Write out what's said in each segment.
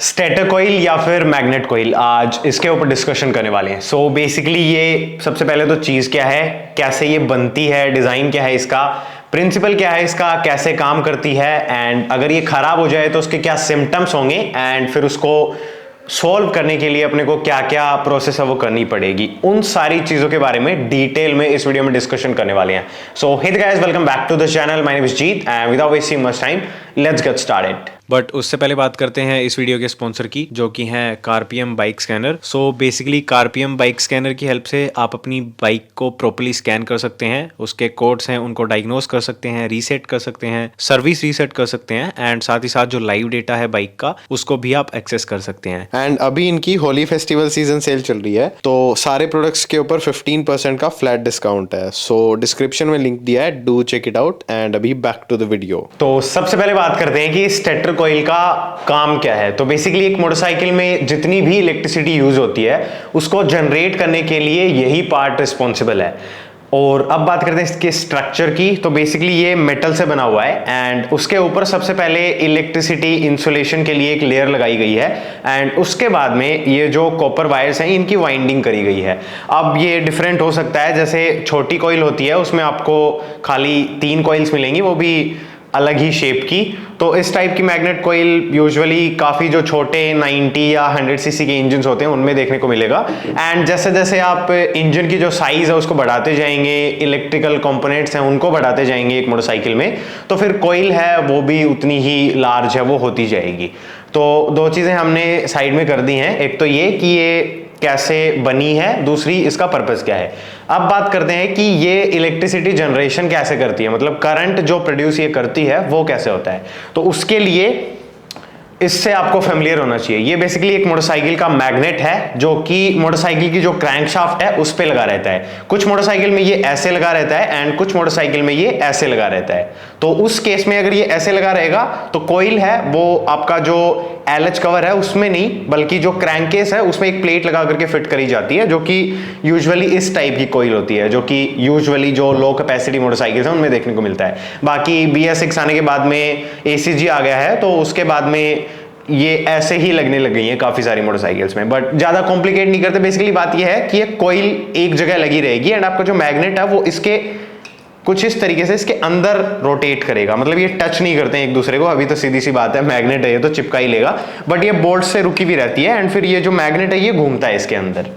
Stator coil या फिर magnet coil, आज इसके ऊपर डिस्कशन करने वाले हैं। सो बेसिकली ये सबसे पहले तो चीज़ क्या है, कैसे ये बनती है, डिज़ाइन क्या है इसका, प्रिंसिपल क्या है इसका, कैसे काम करती है, एंड अगर ये खराब हो जाए तो उसके क्या सिम्टम्स होंगे, एंड फिर उसको सॉल्व करने के लिए अपने को क्या क्या प्रोसेस है वो करनी पड़ेगी। उन सारी चीज़ों के बारे में डिटेल में इस वीडियो में डिस्कशन करने वाले हैं। So hey guys, welcome back to the channel. My name is Jeet and without wasting much time let's get started. But उससे पहले बात करते हैं इस वीडियो के स्पॉन्सर की, जो कि हैं CarPM bike scanner. So basically CarPM bike scanner की हेल्प से आप अपनी बाइक को प्रॉपर्ली स्कैन कर सकते हैं, उसके कोड्स हैं उनको डायग्नोस कर सकते हैं, रीसेट कर सकते हैं, सर्विस रीसेट कर सकते हैं, एंड साथ ही साथ जो लाइव डेटा है बाइक का उसको भी आप एक्सेस कर सकते हैं। एंड अभी इनकी होली फेस्टिवल सीजन सेल चल रही है, तो सारे प्रोडक्ट्स के ऊपर 15% का फ्लैट डिस्काउंट है। सो डिस्क्रिप्शन में लिंक दिया है, do check it out. And अभी बैक टू द वीडियो। तो सबसे पहले बात करते हैं कि स्टेटर कॉइल का काम क्या है। तो बेसिकली एक मोटरसाइकिल में जितनी भी इलेक्ट्रिसिटी यूज होती है उसको जनरेट करने के लिए यही पार्ट रिस्पॉन्सिबल है। और अब बात करते हैं इसके स्ट्रक्चर की। तो बेसिकली ये मेटल से बना हुआ है एंड उसके ऊपर सबसे पहले इलेक्ट्रिसिटी इंसुलेशन के लिए एक लेयर लगाई गई है, एंड उसके बाद में ये जो कॉपर वायर्स हैं इनकी वाइंडिंग करी गई है। अब ये डिफरेंट हो सकता है, जैसे छोटी कॉइल होती है उसमें आपको खाली 3 कॉइल्स मिलेंगी, वो भी अलग ही शेप की। तो इस टाइप की मैग्नेट कॉइल यूजुअली काफ़ी जो छोटे 90 या 100 सीसी के इंजन होते हैं उनमें देखने को मिलेगा। एंड जैसे जैसे आप इंजन की जो साइज़ है उसको बढ़ाते जाएंगे, इलेक्ट्रिकल कंपोनेंट्स हैं उनको बढ़ाते जाएंगे एक मोटरसाइकिल में, तो फिर कॉइल है वो भी उतनी ही लार्ज है, वो होती जाएगी। तो 2 चीज़ें हमने साइड में कर दी हैं, एक तो ये कि ये कैसे बनी है, दूसरी इसका पर्पस क्या है। अब बात करते हैं कि ये इलेक्ट्रिसिटी जनरेशन कैसे करती है, मतलब करंट जो प्रोड्यूस ये करती है वो कैसे होता है। तो उसके लिए इससे आपको फेमिलियर होना चाहिए। ये बेसिकली एक मोटरसाइकिल का मैग्नेट है जो कि मोटरसाइकिल की जो क्रैंकशाफ्ट है उस पे लगा रहता है। कुछ मोटरसाइकिल में ये ऐसे लगा रहता है एंड कुछ मोटरसाइकिल में ये ऐसे लगा रहता है। तो उस केस में अगर ये ऐसे लगा रहेगा तो कॉइल है वो आपका जो एलएच कवर है उसमें नहीं, बल्कि जो क्रैंक केस है उसमें एक प्लेट लगा करके फिट करी जाती है, जो कि यूजुअली इस टाइप की कॉइल होती है, जो कि यूजुअली जो लो कैपेसिटी मोटरसाइकिल है उनमें देखने को मिलता है। बाकी BS6 आने के बाद में ACG आ गया है, तो उसके बाद में ये ऐसे ही लगने लग गई हैं काफी सारी मोटरसाइकिल्स में, बट ज्यादा कॉम्प्लिकेट नहीं करते। बेसिकली बात ये है कि ये कॉइल एक जगह लगी रहेगी एंड आपका जो मैग्नेट है वो इसके कुछ इस तरीके से इसके अंदर रोटेट करेगा, मतलब ये टच नहीं करते हैं एक दूसरे को। अभी तो सीधी सी बात है, मैग्नेट है ये तो चिपका ही लेगा, बट ये बोल्ट से रुकी भी रहती है एंड फिर ये जो मैग्नेट है ये घूमता है इसके अंदर।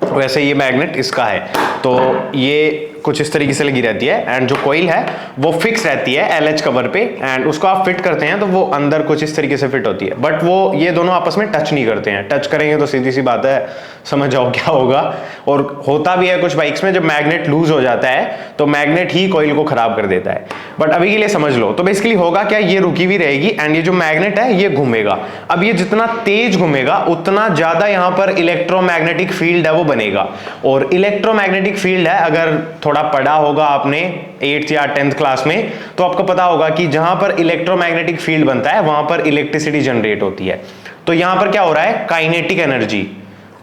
वैसे ये मैग्नेट इसका है, तो ये कुछ इस तरीके से लगी रहती है एंड जो कॉइल है वो फिक्स रहती है एलएच कवर पे, एंड उसको आप फिट करते हैं तो वो अंदर कुछ इस तरीके से फिट होती है, बट वो ये दोनों आपस में टच नहीं करते हैं। टच करेंगे तो सीधी सी बात है, समझ जाओ क्या होगा। और होता भी है कुछ बाइक्स में, जब मैग्नेट लूज हो जाता है तो मैग्नेट ही कॉइल को खराब कर देता है, बट अभी के लिए समझ लो। तो बेसिकली होगा क्या, ये रुकी भी रहेगी एंड ये जो मैग्नेट है ये घूमेगा। अब ये जितना तेज घूमेगा उतना ज्यादा यहाँ पर इलेक्ट्रोमैग्नेटिक फील्ड है वो बनेगा। और इलेक्ट्रोमैग्नेटिक फील्ड है, अगर थोड़ा पढ़ा होगा आपने 8th या 10th क्लास में, तो आपको पता होगा कि जहां पर इलेक्ट्रोमैग्नेटिक फील्ड बनता है वहां पर इलेक्ट्रिसिटी जनरेट होती है। तो यहां पर क्या हो रहा है, काइनेटिक एनर्जी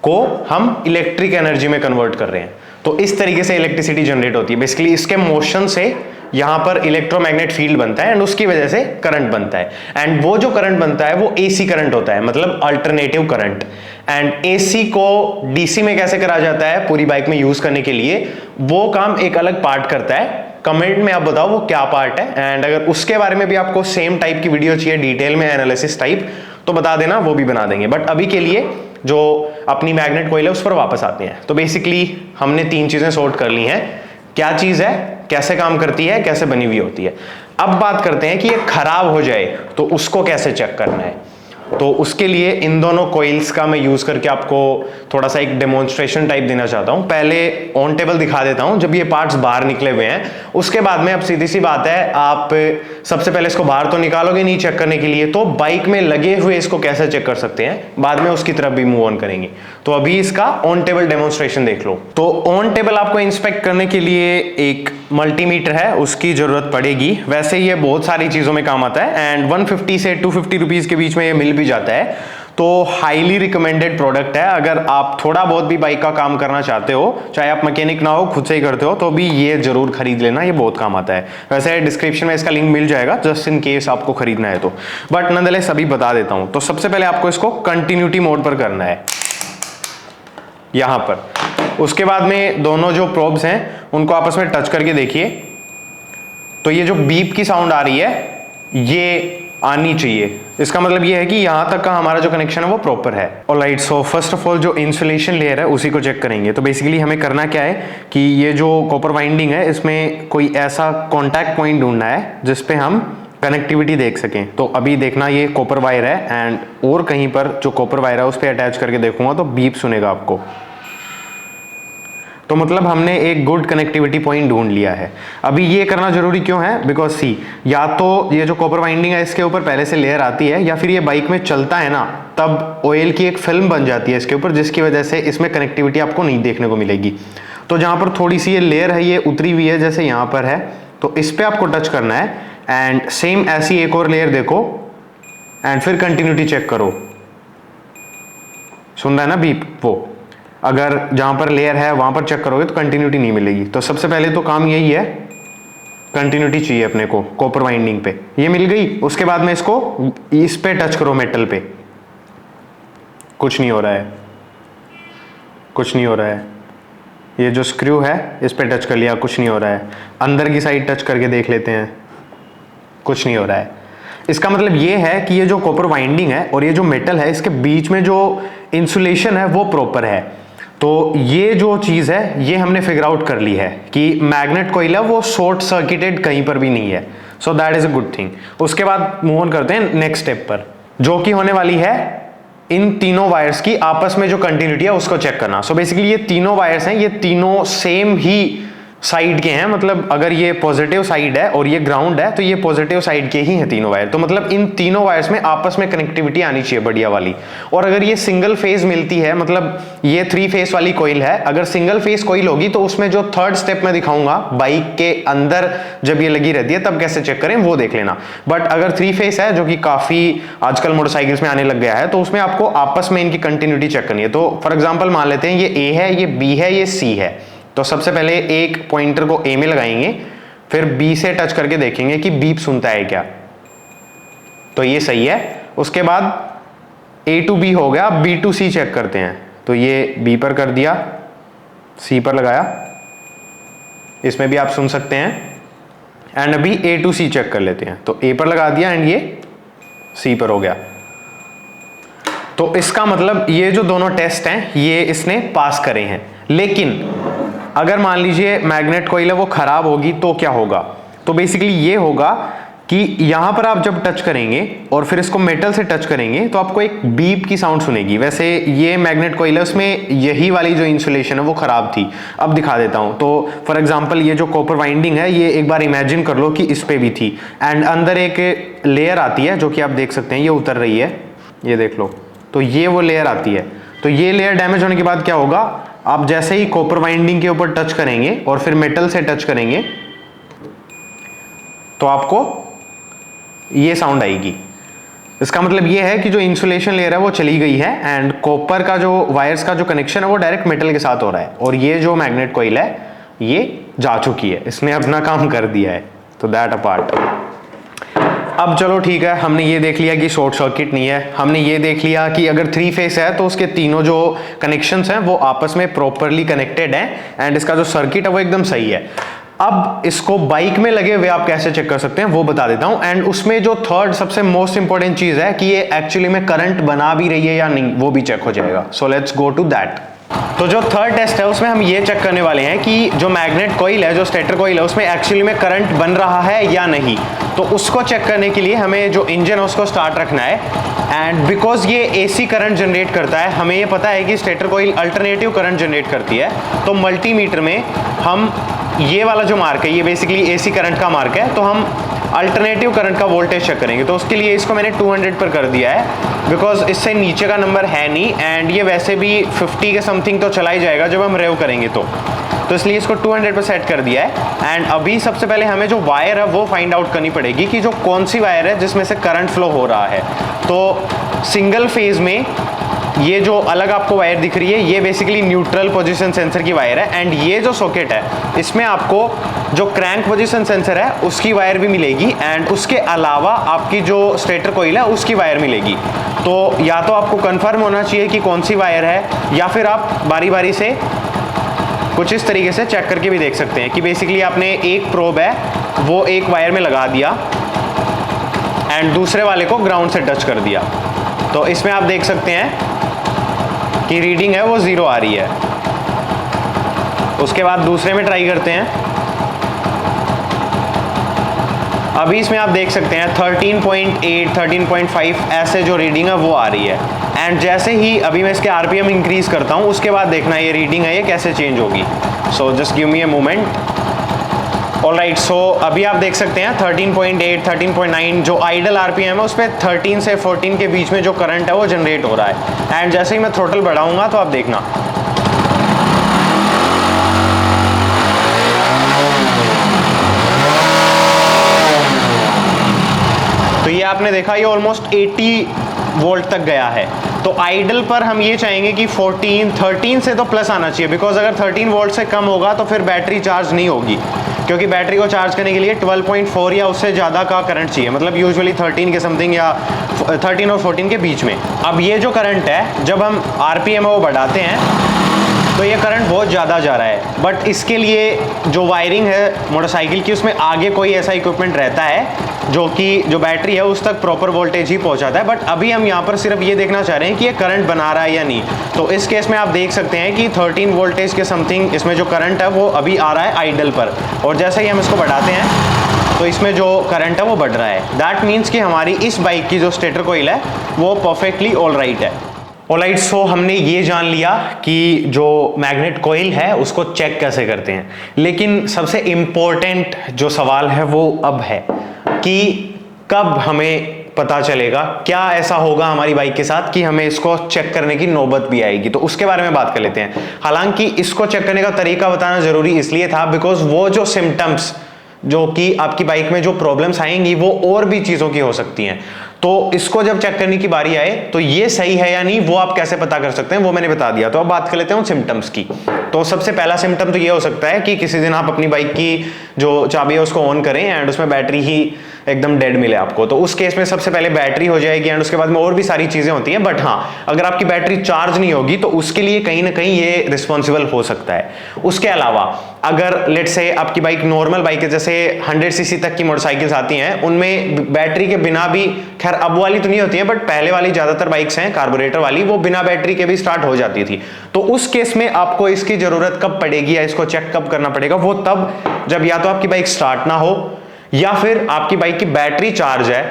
को हम इलेक्ट्रिक एनर्जी में कन्वर्ट कर रहे हैं। तो इस तरीके से इलेक्ट्रिसिटी जनरेट होती है। बेसिकली इसके मोशन से यहां पर इलेक्ट्रोमैग्नेट फील्ड बनता है एंड उसकी वजह से करंट बनता है, एंड वो जो करंट बनता है वो AC करंट होता है, मतलब अल्टरनेटिव करंट। एंड AC को DC में कैसे करा जाता है पूरी बाइक में यूज करने के लिए, वो काम एक अलग पार्ट करता है। कमेंट में आप बताओ वो क्या पार्ट है, एंड अगर उसके बारे में भी आपको सेम टाइप की वीडियो चाहिए, डिटेल में एनालिसिस टाइप, तो बता देना, वो भी बना देंगे। बट अभी के लिए जो अपनी मैग्नेट कॉइल है उस पर वापस आते हैं। तो बेसिकली हमने 3 चीजें सॉर्ट कर ली हैं, क्या चीज है, कैसे काम करती है, कैसे बनी हुई होती है। अब बात करते हैं कि ये खराब हो जाए तो उसको कैसे चेक करना है। तो उसके लिए इन दोनों कॉइल्स का मैं यूज करके आपको थोड़ा सा एक डेमोन्स्ट्रेशन टाइप देना चाहता हूं। पहले ऑन टेबल दिखा देता हूं जब ये पार्ट्स बाहर निकले हुए हैं, उसके बाद में अब सीधी सी बात है, आप सबसे पहले इसको बाहर तो निकालोगे नहीं चेक करने के लिए, तो बाइक में लगे हुए इसको कैसे चेक कर सकते हैं, बाद में उसकी तरफ भी मूव ऑन करेंगे। तो अभी इसका ऑन टेबल डेमोन्स्ट्रेशन देख लो। तो ऑन टेबल आपको इंस्पेक्ट करने के लिए एक मल्टीमीटर है उसकी जरूरत पड़ेगी। वैसे ये बहुत सारी चीजों में काम आता है एंड 150 से 250 रुपीज के बीच में ये मिल भी जाता है। तो हाईली रिकमेंडेड प्रोडक्ट है। अगर आप थोड़ा बहुत भी बाइक का काम करना चाहते हो, चाहे आप मैकेनिक ना हो, खुद से ही करते हो, तो भी ये जरूर खरीद लेना, ये बहुत काम आता है। वैसे डिस्क्रिप्शन में इसका लिंक मिल जाएगा जस्ट इन केस आपको खरीदना है तो, बट नॉनदलेस अभी बता देता हूं। तो सबसे पहले आपको इसको कंटिन्यूटी मोड पर करना है यहां पर। उसके बाद में दोनों जो प्रोब्स हैं उनको आपस में टच करके देखिए, तो ये जो बीप की साउंड आ रही है ये आनी चाहिए। इसका मतलब ये है कि यहां तक का हमारा जो कनेक्शन है वो प्रॉपर है। Alright, so first of all जो इंसुलेशन लेयर है उसी को चेक करेंगे। तो बेसिकली हमें करना क्या है कि ये जो कॉपर वाइंडिंग है इसमें कोई ऐसा कॉन्टैक्ट पॉइंट ढूंढना है जिसपे हम कनेक्टिविटी देख सकें। तो अभी देखना ये कॉपर वायर है एंड और कहीं पर जो कॉपर वायर है उस पर अटैच करके देखूंगा तो बीप सुनेगा आपको। तो मतलब हमने एक गुड कनेक्टिविटी पॉइंट ढूंढ लिया है। अभी ये करना जरूरी क्यों है? बिकॉज सी, या तो ये जो कॉपर वाइंडिंग है इसके ऊपर पहले से लेयर आती है, या फिर ये बाइक में चलता है ना तब ऑयल की एक फिल्म बन जाती है इसके ऊपर, जिसकी वजह से इसमें कनेक्टिविटी आपको नहीं देखने को मिलेगी। तो जहां पर थोड़ी सी ये लेयर है ये उतरी हुई है, जैसे यहां पर है, तो इस पर आपको टच करना है एंड सेम ऐसी एक और लेयर देखो एंड फिर कंटिन्यूटी चेक करो। सुन रहा है ना बीप? वो अगर जहां पर लेयर है वहां पर चेक करोगे तो कंटिन्यूटी नहीं मिलेगी। तो सबसे पहले तो काम यही है, कंटिन्यूटी चाहिए अपने को कॉपर वाइंडिंग पे, ये मिल गई। उसके बाद में इसको इस पे टच करो, मेटल पे, कुछ नहीं हो रहा है, कुछ नहीं हो रहा है। ये जो स्क्रू है इस पे टच कर लिया, कुछ नहीं हो रहा है। अंदर की साइड टच करके देख लेते हैं, कुछ नहीं हो रहा है। इसका मतलब ये है कि ये जो कॉपर वाइंडिंग है और ये जो मेटल है इसके बीच में जो इंसुलेशन है वो प्रॉपर है। तो ये जो चीज है ये हमने फिगर आउट कर ली है कि मैग्नेट कॉइल है वो शॉर्ट सर्किटेड कहीं पर भी नहीं है। So that is a good thing. उसके बाद मूव ऑन करते हैं नेक्स्ट स्टेप पर, जो कि होने वाली है इन तीनों वायर्स की आपस में जो कंटिन्यूटी है उसको चेक करना। सो बेसिकली ये तीनों वायर्स हैं, ये तीनों सेम ही साइड के हैं। मतलब अगर ये पॉजिटिव साइड है और ये ग्राउंड है तो ये पॉजिटिव साइड के ही हैं तीनों वायर। तो मतलब इन तीनों वायर्स में आपस में कनेक्टिविटी आनी चाहिए बढ़िया वाली। और अगर ये सिंगल फेज मिलती है, मतलब ये 3 फेज वाली कॉइल है, अगर सिंगल फेज कॉइल होगी तो उसमें जो थर्ड स्टेप में दिखाऊंगा बाइक के अंदर जब ये लगी रहती है तब कैसे चेक करें वो देख लेना। बट अगर 3 फेज है, जो कि काफी आजकल मोटरसाइकिल्स में आने लग गया है, तो उसमें आपको आपस में इनकी कंटिन्यूटी चेक करनी है। तो फॉर एग्जाम्पल मान लेते हैं ये ए है, ये बी है, ये सी है। तो सबसे पहले एक पॉइंटर को ए में लगाएंगे, फिर बी से टच करके देखेंगे कि बीप सुनता है क्या, तो ये सही है। उसके बाद ए टू बी हो गया, बी टू सी चेक करते हैं। तो ये बी पर कर दिया, सी पर लगाया, इसमें भी आप सुन सकते हैं। एंड अभी ए टू सी चेक कर लेते हैं। तो ए पर लगा दिया एंड ये सी पर हो गया। तो इसका मतलब ये जो दोनों टेस्ट हैं ये इसने पास करे हैं। लेकिन अगर मान लीजिए मैग्नेट कॉइल है वो खराब होगी तो क्या होगा? तो बेसिकली ये होगा कि यहां पर आप जब टच करेंगे और फिर इसको मेटल से टच करेंगे तो आपको एक बीप की साउंड सुनेगी। वैसे ये मैग्नेट कॉइल है उसमें यही वाली जो इंसुलेशन है वो खराब थी। अब दिखा देता हूं। तो फॉर एग्जांपल ये जो कॉपर वाइंडिंग है ये एक बार इमेजिन कर लो कि इस पे भी थी एंड अंदर एक लेयर आती है जो कि आप देख सकते हैं ये उतर रही है, ये देख लो। तो ये वो लेयर आती है। तो ये लेयर डैमेज होने के बाद क्या होगा? आप जैसे ही कॉपर वाइंडिंग के ऊपर टच करेंगे और फिर मेटल से टच करेंगे तो आपको ये साउंड आएगी। इसका मतलब ये है कि जो इंसुलेशन लेयर है वो चली गई है एंड कॉपर का जो वायर्स का जो कनेक्शन है वो डायरेक्ट मेटल के साथ हो रहा है और ये जो मैग्नेट कॉइल है ये जा चुकी है, इसने अपना काम कर दिया है। तो दैट अपार्ट। अब चलो ठीक है, हमने ये देख लिया कि शॉर्ट सर्किट नहीं है, हमने ये देख लिया कि अगर 3 फेस है तो उसके तीनों जो कनेक्शंस हैं वो आपस में प्रॉपरली कनेक्टेड हैं एंड इसका जो सर्किट है वो एकदम सही है। अब इसको बाइक में लगे हुए आप कैसे चेक कर सकते हैं वो बता देता हूं। एंड उसमें जो थर्ड सबसे मोस्ट इंपॉर्टेंट चीज है कि ये एक्चुअली में करंट बना भी रही है या नहीं, वो भी चेक हो जाएगा। So let's go to that. तो जो थर्ड टेस्ट है उसमें हम ये चेक करने वाले हैं कि जो मैग्नेट कॉइल है, जो स्टेटर कॉइल है, उसमें एक्चुअली में करंट बन रहा है या नहीं। तो उसको चेक करने के लिए हमें जो इंजन है उसको स्टार्ट रखना है एंड बिकॉज ये एसी करंट जनरेट करता है, हमें ये पता है कि stator coil alternative current generate करती है। तो मल्टीमीटर में हम ये वाला जो मार्क है ये बेसिकली एसी करंट का मार्क है, तो हम अल्टरनेटिव करंट का वोल्टेज चेक करेंगे। तो उसके लिए इसको मैंने 200 पर कर दिया है बिकॉज इससे नीचे का नंबर है नहीं एंड ये वैसे भी 50 के समथिंग तो चला ही जाएगा जब हम रेव करेंगे तो इसलिए इसको 200 पर सेट कर दिया है। एंड अभी सबसे पहले हमें जो वायर है वो फाइंड आउट करनी पड़ेगी कि जो कौन सी वायर है जिसमें से करंट फ्लो हो रहा है। तो सिंगल फेज में ये जो अलग आपको वायर दिख रही है, ये बेसिकली न्यूट्रल पोजीशन सेंसर की वायर है। एंड ये जो सॉकेट है, इसमें आपको जो क्रैंक पोजीशन सेंसर है उसकी वायर भी मिलेगी, एंड उसके अलावा आपकी जो स्टेटर कॉइल है उसकी वायर मिलेगी। तो या तो आपको कंफर्म होना चाहिए कि कौन सी वायर है, या फिर आप बारी बारी से कुछ इस तरीके से चेक करके भी देख सकते हैं कि बेसिकली आपने एक प्रोब है वो एक वायर में लगा दिया एंड दूसरे वाले को ग्राउंड से टच कर दिया। तो इसमें आप देख सकते हैं कि रीडिंग है वो 0 आ रही है। उसके बाद दूसरे में ट्राई करते हैं। अभी इसमें आप देख सकते हैं 13.8, 13.5 ऐसे जो रीडिंग है वो आ रही है। एंड जैसे ही अभी मैं इसके आरपीएम इंक्रीज करता हूं, उसके बाद देखना ये रीडिंग है ये कैसे चेंज होगी। So just give me a moment. Alright, so अभी आप देख सकते हैं 13.8, 13.9 जो आइडल आरपीएम है उस पर 13 से 14 के बीच में जो करंट है वो जनरेट हो रहा है। एंड जैसे ही मैं थ्रोटल बढ़ाऊंगा तो आप देखना तो ये आपने देखा ये ऑलमोस्ट 80 वोल्ट तक गया है। तो आइडल पर हम ये चाहेंगे कि 13 से तो प्लस आना चाहिए, बिकॉज अगर 13 वोल्ट से कम होगा तो फिर बैटरी चार्ज नहीं होगी, क्योंकि बैटरी को चार्ज करने के लिए 12.4 या उससे ज़्यादा का करंट चाहिए, मतलब यूजुअली 13 के समथिंग या 13 और 14 के बीच में। अब ये जो करंट है जब हम आरपीएम वो बढ़ाते हैं तो ये करंट बहुत ज़्यादा जा रहा है, बट इसके लिए जो वायरिंग है मोटरसाइकिल की उसमें आगे कोई ऐसा इक्विपमेंट रहता है जो कि जो बैटरी है उस तक प्रॉपर वोल्टेज ही पहुंचाता है। बट अभी हम यहाँ पर सिर्फ ये देखना चाह रहे हैं कि ये करंट बना रहा है या नहीं। तो इस केस में आप देख सकते हैं कि 13 वोल्टेज के समथिंग इसमें जो करंट है वो अभी आ रहा है आइडल पर, और जैसे ही हम इसको बढ़ाते हैं तो इसमें जो करंट है वो बढ़ रहा है। दैट मीन्स कि हमारी इस बाइक की जो स्टेटर कॉइल है वो परफेक्टली ऑल राइट है। ऑलराइट, सो हमने ये जान लिया कि जो मैग्नेट कॉइल है उसको चेक कैसे करते हैं, लेकिन सबसे इम्पोर्टेंट जो सवाल है वो अब है कि कब हमें पता चलेगा, क्या ऐसा होगा हमारी बाइक के साथ कि हमें इसको चेक करने की नौबत भी आएगी। तो उसके बारे में बात कर लेते हैं। हालांकि इसको चेक करने का तरीका बताना जरूरी इसलिए था बिकॉज वो जो सिम्टम्स जो कि आपकी बाइक में जो प्रॉब्लम्स आएंगी वो और भी चीज़ों की हो सकती हैं। तो इसको जब चेक करने की बारी आए तो ये सही है या नहीं वो आप कैसे पता कर सकते हैं वो मैंने बता दिया। तो अब बात कर लेते हैं सिम्टम्स की। तो सबसे पहला सिम्टम तो ये हो सकता है कि किसी दिन आप अपनी बाइक की जो चाबी है उसको ऑन करें एंड उसमें बैटरी ही एकदम डेड मिले आपको। तो उस केस में सबसे पहले बैटरी हो जाएगी एंड उसके बाद में और भी सारी चीज़ें होती हैं। बट हाँ, अगर आपकी बैटरी चार्ज नहीं होगी तो उसके लिए कहीं ना कहीं ये रिस्पॉन्सिबल हो सकता है। उसके अलावा अगर लेट से आपकी बाइक नॉर्मल बाइक है, जैसे 100 सीसी तक की मोटरसाइकिल्स आती हैं, उनमें बैटरी के बिना भी, खैर अब वाली तो नहीं होती है बट पहले वाली ज्यादातर बाइक्स हैं कार्बोरेटर वाली, वो बिना बैटरी के भी स्टार्ट हो जाती थी। तो उस केस में आपको इसकी जरूरत कब पड़ेगी या इसको चेक कब करना पड़ेगा, वो तब जब या तो आपकी बाइक स्टार्ट ना हो या फिर आपकी बाइक की बैटरी चार्ज है,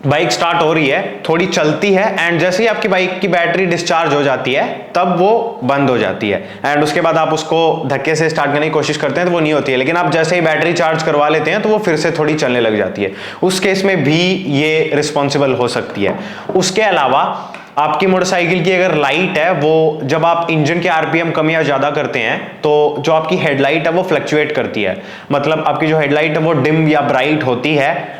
बाइक स्टार्ट हो रही है, थोड़ी चलती है एंड जैसे ही आपकी बाइक की बैटरी डिस्चार्ज हो जाती है तब वो बंद हो जाती है एंड उसके बाद आप उसको धक्के से स्टार्ट करने की कोशिश करते हैं तो वो नहीं होती है। लेकिन आप जैसे ही बैटरी चार्ज करवा लेते हैं तो वो फिर से थोड़ी चलने लग जाती है। उस केस में भी ये रिस्पॉन्सिबल हो सकती है। उसके अलावा आपकी मोटरसाइकिल की अगर लाइट है, वो जब आप इंजन के आरपीएम कम या ज्यादा करते हैं तो जो आपकी हेडलाइट है वो फ्लक्चुएट करती है। मतलब आपकी जो हेडलाइट है वो डिम या ब्राइट होती है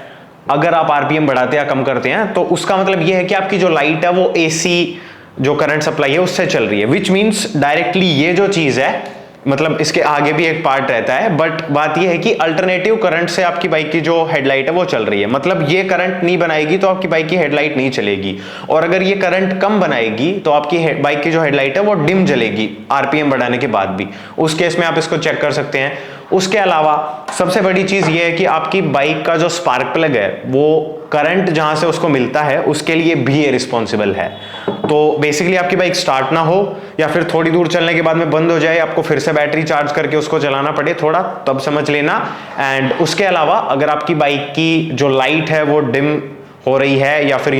अगर आप आरपीएम बढ़ाते या कम करते हैं। तो उसका मतलब ये है कि आपकी जो लाइट है वो एसी जो करंट सप्लाई है उससे चल रही है, विच मीन्स डायरेक्टली ये जो चीज है, मतलब इसके आगे भी एक पार्ट रहता है बट बात यह है कि अल्टरनेटिव करंट से आपकी बाइक की जो हेडलाइट है वो चल रही है। मतलब ये करंट नहीं बनाएगी तो आपकी बाइक की हेडलाइट नहीं चलेगी, और अगर ये करंट कम बनाएगी तो आपकी बाइक की जो हेडलाइट है वो डिम जलेगी आरपीएम बढ़ाने के बाद भी। उस केस में आप इसको चेक कर सकते हैं। उसके अलावा सबसे बड़ी चीज ये है कि आपकी बाइक का जो स्पार्क प्लग है वो करंट जहां से उसको मिलता है उसके लिए भी ये रिस्पॉन्सिबल है। तो बेसिकली आपकी बाइक स्टार्ट ना हो या फिर थोड़ी दूर चलने के बाद में बंद हो जाए, आपको फिर से बैटरी चार्ज करके उसको चलाना पड़े थोड़ा, तब समझ लेना। एंड उसके अलावा अगर आपकी बाइक की जो लाइट है वो डिम हो रही है या फिर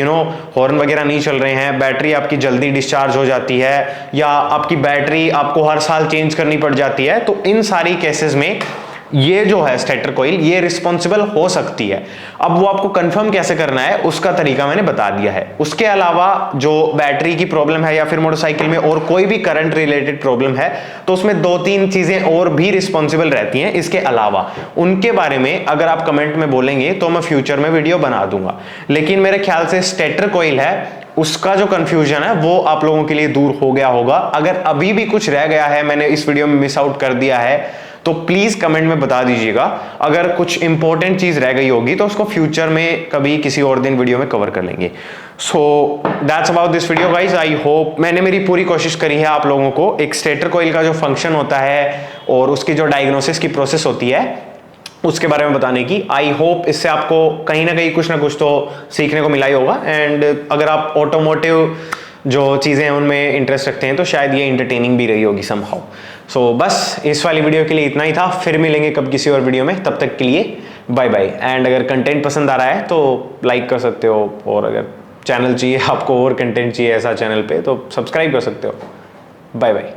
हॉर्न वगैरह नहीं चल रहे हैं, बैटरी आपकी जल्दी डिस्चार्ज हो जाती है या आपकी बैटरी आपको हर साल चेंज करनी पड़ जाती है, तो इन सारी केसेस में ये जो है स्टेटर कॉइल ये रिस्पॉन्सिबल हो सकती है। अब वो आपको कंफर्म कैसे करना है उसका तरीका मैंने बता दिया है। उसके अलावा जो बैटरी की प्रॉब्लम है या फिर मोटरसाइकिल में और कोई भी करंट रिलेटेड प्रॉब्लम है तो उसमें 2-3 चीजें और भी रिस्पॉन्सिबल रहती हैं इसके अलावा। उनके बारे में अगर आप कमेंट में बोलेंगे तो मैं फ्यूचर में वीडियो बना दूंगा, लेकिन मेरे ख्याल से स्टेटर कॉइल है उसका जो कंफ्यूजन है वो आप लोगों के लिए दूर हो गया होगा। अगर अभी भी कुछ रह गया है, मैंने इस वीडियो में मिस आउट कर दिया है, तो प्लीज कमेंट में बता दीजिएगा। अगर कुछ इंपॉर्टेंट चीज रह गई होगी तो उसको फ्यूचर में कभी किसी और दिन वीडियो में कवर कर लेंगे। So that's about this video guys. I hope मैंने मेरी पूरी कोशिश करी है आप लोगों को एक स्टेटर कॉइल का जो फंक्शन होता है और उसकी जो डायग्नोसिस की प्रोसेस होती है उसके बारे में बताने की। आई होप इससे आपको कहीं ना कुछ तो सीखने को मिला ही होगा। एंड अगर आप ऑटोमोटिव जो चीज़ें हैं उनमें इंटरेस्ट रखते हैं तो शायद ये इंटरटेनिंग भी रही होगी समहाउ। सो बस इस वाली वीडियो के लिए इतना ही था। फिर मिलेंगे कब किसी और वीडियो में, तब तक के लिए बाय बाय। एंड अगर कंटेंट पसंद आ रहा है तो लाइक कर सकते हो, और अगर चैनल चाहिए आपको और कंटेंट चाहिए ऐसा चैनल पे तो सब्सक्राइब कर सकते हो। Bye bye.